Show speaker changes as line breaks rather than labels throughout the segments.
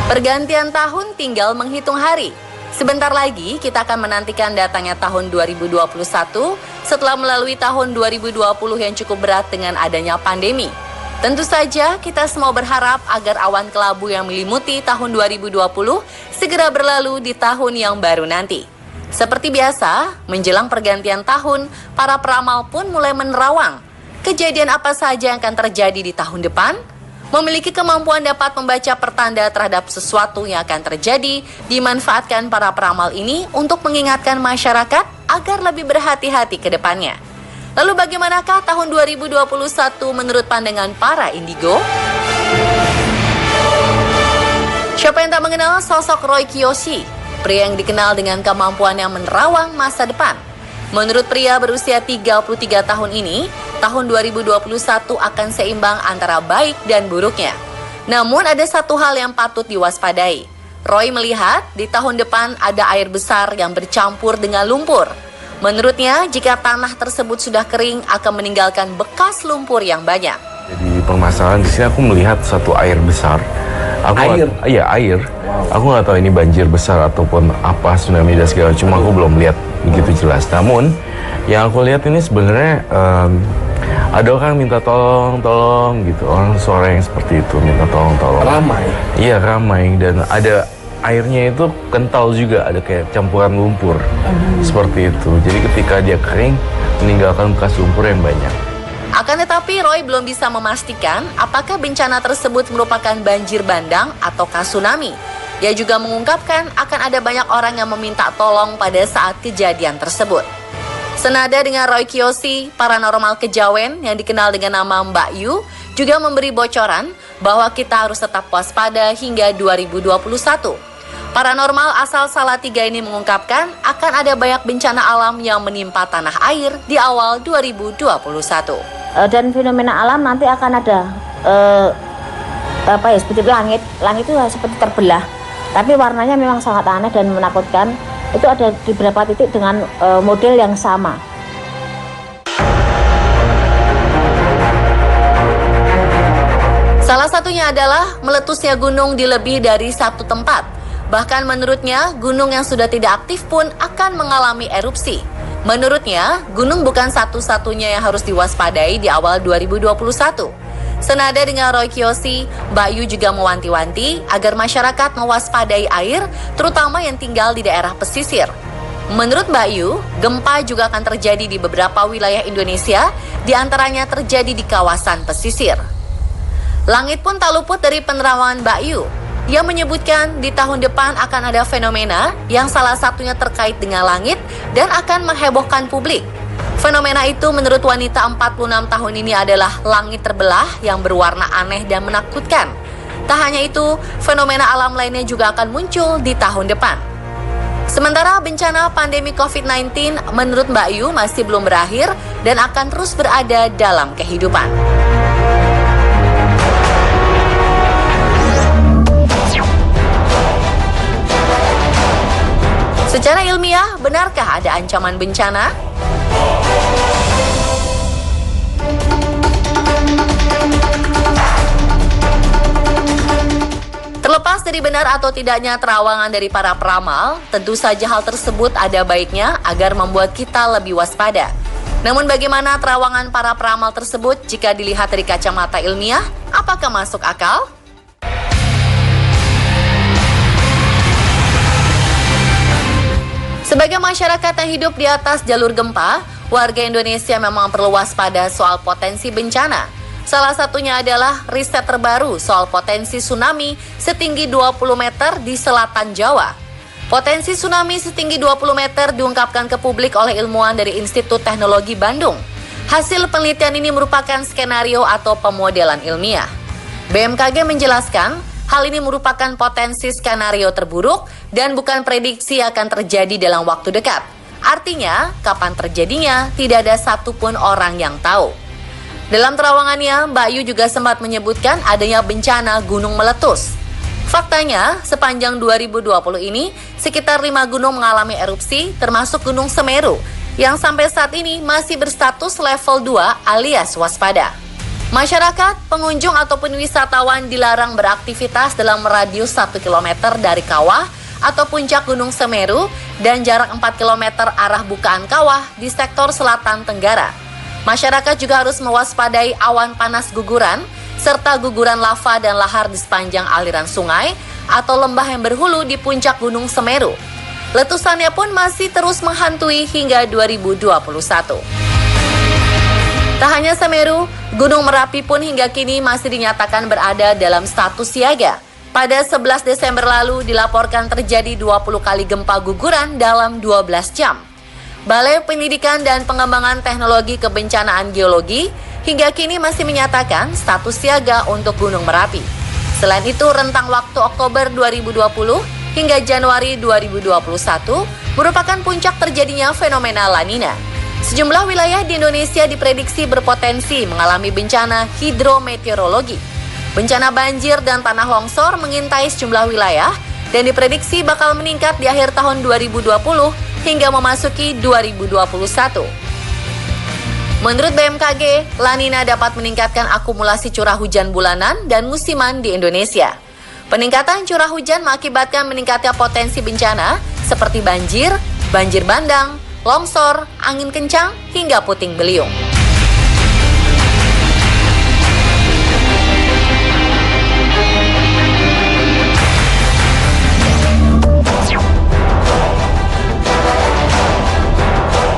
Pergantian tahun tinggal menghitung hari. Sebentar lagi kita akan menantikan datangnya tahun 2021 setelah melalui tahun 2020 yang cukup berat dengan adanya pandemi. Tentu saja kita semua berharap agar awan kelabu yang melimuti tahun 2020 segera berlalu di tahun yang baru nanti. Seperti biasa, menjelang pergantian tahun, para peramal pun mulai menerawang. Kejadian apa saja yang akan terjadi di tahun depan? Memiliki kemampuan dapat membaca pertanda terhadap sesuatu yang akan terjadi, dimanfaatkan para peramal ini untuk mengingatkan masyarakat agar lebih berhati-hati ke depannya. Lalu bagaimanakah tahun 2021 menurut pandangan para indigo? Siapa yang tak mengenal sosok Roy Kiyoshi, pria yang dikenal dengan kemampuan yang menerawang masa depan. Menurut pria berusia 33 tahun ini, tahun 2021 akan seimbang antara baik dan buruknya. Namun ada satu hal yang patut diwaspadai. Roy melihat di tahun depan ada air besar yang bercampur dengan lumpur. Menurutnya, jika tanah tersebut sudah kering akan meninggalkan bekas lumpur yang banyak.
Jadi permasalahan di sini aku melihat satu air besar. Iya, air. Wow. Aku nggak tahu ini banjir besar ataupun apa, tsunami dan segala. Cuma aku belum lihat begitu jelas. Namun yang aku lihat ini sebenarnya ada orang minta tolong gitu. Orang suara yang seperti itu minta tolong.
Ramai.
Iya, ramai, dan ada airnya itu kental juga, ada kayak campuran lumpur. Seperti itu. Jadi ketika dia kering meninggalkan bekas lumpur yang banyak.
Akan tetapi Roy belum bisa memastikan apakah bencana tersebut merupakan banjir bandang ataukah tsunami. Ia juga mengungkapkan akan ada banyak orang yang meminta tolong pada saat kejadian tersebut. Senada dengan Roy Kiyoshi, paranormal Kejawen yang dikenal dengan nama Mbak Yu juga memberi bocoran bahwa kita harus tetap waspada hingga 2021. Paranormal asal Salatiga ini mengungkapkan akan ada banyak bencana alam yang menimpa tanah air di awal 2021.
Dan fenomena alam nanti akan ada seperti langit itu seperti terbelah, tapi warnanya memang sangat aneh dan menakutkan. Itu ada di beberapa titik dengan model yang sama.
Salah satunya adalah meletusnya gunung di lebih dari satu tempat. Bahkan menurutnya, gunung yang sudah tidak aktif pun akan mengalami erupsi. Menurutnya, gunung bukan satu-satunya yang harus diwaspadai di awal 2021. Senada dengan Roy Kiyoshi, Mbak Yu juga mewanti-wanti agar masyarakat mewaspadai air, terutama yang tinggal di daerah pesisir. Menurut Mbak Yu, gempa juga akan terjadi di beberapa wilayah Indonesia, di antaranya terjadi di kawasan pesisir. Langit pun tak luput dari penerawangan Mbak Yu. Ia menyebutkan di tahun depan akan ada fenomena yang salah satunya terkait dengan langit dan akan menghebohkan publik. Fenomena itu menurut wanita 46 tahun ini adalah langit terbelah yang berwarna aneh dan menakutkan. Tak hanya itu, fenomena alam lainnya juga akan muncul di tahun depan. Sementara bencana pandemi COVID-19 menurut Mbak Yu masih belum berakhir dan akan terus berada dalam kehidupan. Secara ilmiah, benarkah ada ancaman bencana? Terlepas dari benar atau tidaknya terawangan dari para peramal, tentu saja hal tersebut ada baiknya agar membuat kita lebih waspada. Namun bagaimana terawangan para peramal tersebut jika dilihat dari kacamata ilmiah? Apakah masuk akal? Sebagai masyarakat yang hidup di atas jalur gempa, warga Indonesia memang perlu waspada soal potensi bencana. Salah satunya adalah riset terbaru soal potensi tsunami setinggi 20 meter di selatan Jawa. Potensi tsunami setinggi 20 meter diungkapkan ke publik oleh ilmuwan dari Institut Teknologi Bandung. Hasil penelitian ini merupakan skenario atau pemodelan ilmiah. BMKG menjelaskan, hal ini merupakan potensi skenario terburuk dan bukan prediksi akan terjadi dalam waktu dekat. Artinya, kapan terjadinya tidak ada satupun orang yang tahu. Dalam terawangannya, Mbak Yu juga sempat menyebutkan adanya bencana gunung meletus. Faktanya, sepanjang 2020 ini, sekitar 5 gunung mengalami erupsi, termasuk Gunung Semeru, yang sampai saat ini masih berstatus level 2 alias waspada. Masyarakat, pengunjung ataupun wisatawan dilarang beraktivitas dalam radius 1 km dari kawah atau puncak Gunung Semeru dan jarak 4 km arah bukaan kawah di sektor selatan Tenggara. Masyarakat juga harus mewaspadai awan panas guguran serta guguran lava dan lahar di sepanjang aliran sungai atau lembah yang berhulu di puncak Gunung Semeru. Letusannya pun masih terus menghantui hingga 2021. Tak hanya Semeru, Gunung Merapi pun hingga kini masih dinyatakan berada dalam status siaga. Pada 11 Desember lalu dilaporkan terjadi 20 kali gempa guguran dalam 12 jam. Balai Pendidikan dan Pengembangan Teknologi Kebencanaan Geologi hingga kini masih menyatakan status siaga untuk Gunung Merapi. Selain itu, rentang waktu Oktober 2020 hingga Januari 2021 merupakan puncak terjadinya fenomena La Nina. Sejumlah wilayah di Indonesia diprediksi berpotensi mengalami bencana hidrometeorologi. Bencana banjir dan tanah longsor mengintai sejumlah wilayah dan diprediksi bakal meningkat di akhir tahun 2020 hingga memasuki 2021. Menurut BMKG, La Nina dapat meningkatkan akumulasi curah hujan bulanan dan musiman di Indonesia. Peningkatan curah hujan mengakibatkan meningkatnya potensi bencana seperti banjir, banjir bandang, longsor, angin kencang, hingga puting beliung.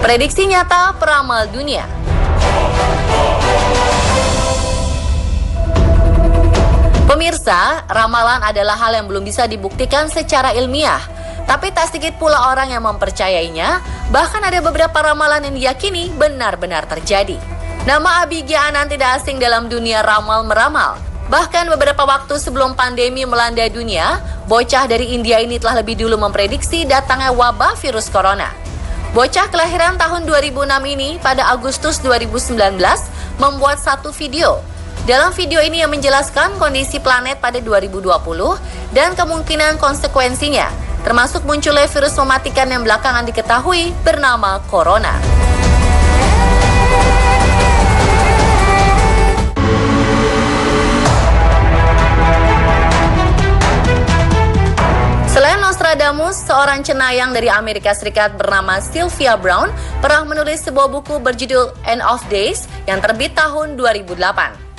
Prediksi nyata peramal dunia. Pemirsa, ramalan adalah hal yang belum bisa dibuktikan secara ilmiah. Tapi tak sedikit pula orang yang mempercayainya, bahkan ada beberapa ramalan yang diyakini benar-benar terjadi. Nama Abhigya Anand tidak asing dalam dunia ramal-meramal. Bahkan beberapa waktu sebelum pandemi melanda dunia, bocah dari India ini telah lebih dulu memprediksi datangnya wabah virus corona. Bocah kelahiran tahun 2006 ini pada Agustus 2019 membuat satu video. Dalam video ini yang menjelaskan kondisi planet pada 2020 dan kemungkinan konsekuensinya, termasuk munculnya virus mematikan yang belakangan diketahui bernama corona. Selain Nostradamus, seorang cenayang dari Amerika Serikat bernama Sylvia Browne pernah menulis sebuah buku berjudul End of Days yang terbit tahun 2008.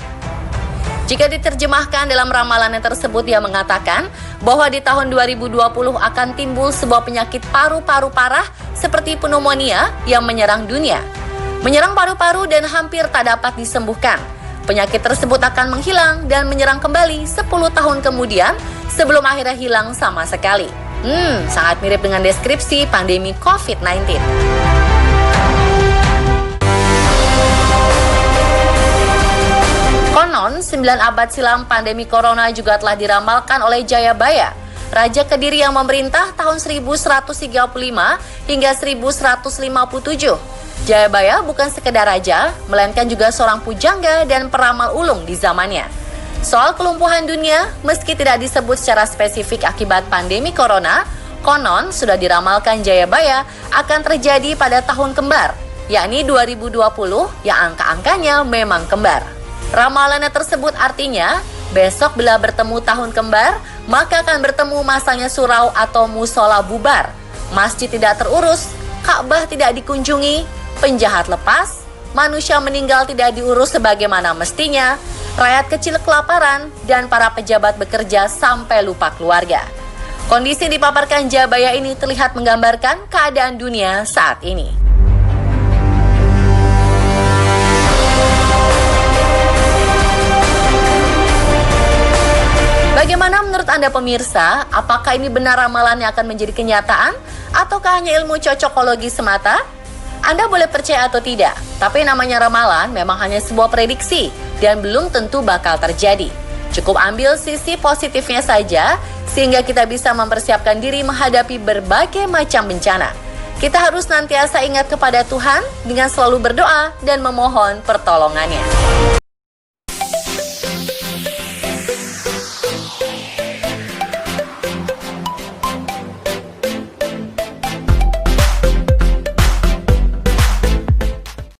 Jika diterjemahkan dalam ramalannya tersebut, dia mengatakan bahwa di tahun 2020 akan timbul sebuah penyakit paru-paru parah seperti pneumonia yang menyerang dunia. Menyerang paru-paru dan hampir tak dapat disembuhkan. Penyakit tersebut akan menghilang dan menyerang kembali 10 tahun kemudian sebelum akhirnya hilang sama sekali. Sangat mirip dengan deskripsi pandemi COVID-19. Konon, 9 abad silam pandemi corona juga telah diramalkan oleh Jayabaya, Raja Kediri yang memerintah tahun 1135 hingga 1157. Jayabaya bukan sekedar raja, melainkan juga seorang pujangga dan peramal ulung di zamannya. Soal kelumpuhan dunia, meski tidak disebut secara spesifik akibat pandemi corona, konon sudah diramalkan Jayabaya akan terjadi pada tahun kembar, yakni 2020 yang angka-angkanya memang kembar. Ramalannya tersebut artinya, besok bila bertemu tahun kembar, maka akan bertemu masanya surau atau musola bubar, masjid tidak terurus, Ka'bah tidak dikunjungi, penjahat lepas, manusia meninggal tidak diurus sebagaimana mestinya, rakyat kecil kelaparan, dan para pejabat bekerja sampai lupa keluarga. Kondisi yang dipaparkan Jayabaya ini terlihat menggambarkan keadaan dunia saat ini. Bagaimana menurut Anda pemirsa? Apakah ini benar ramalan yang akan menjadi kenyataan? Ataukah hanya ilmu cocokologi semata? Anda boleh percaya atau tidak, tapi namanya ramalan memang hanya sebuah prediksi dan belum tentu bakal terjadi. Cukup ambil sisi positifnya saja, sehingga kita bisa mempersiapkan diri menghadapi berbagai macam bencana. Kita harus nantiasa ingat kepada Tuhan dengan selalu berdoa dan memohon pertolongannya.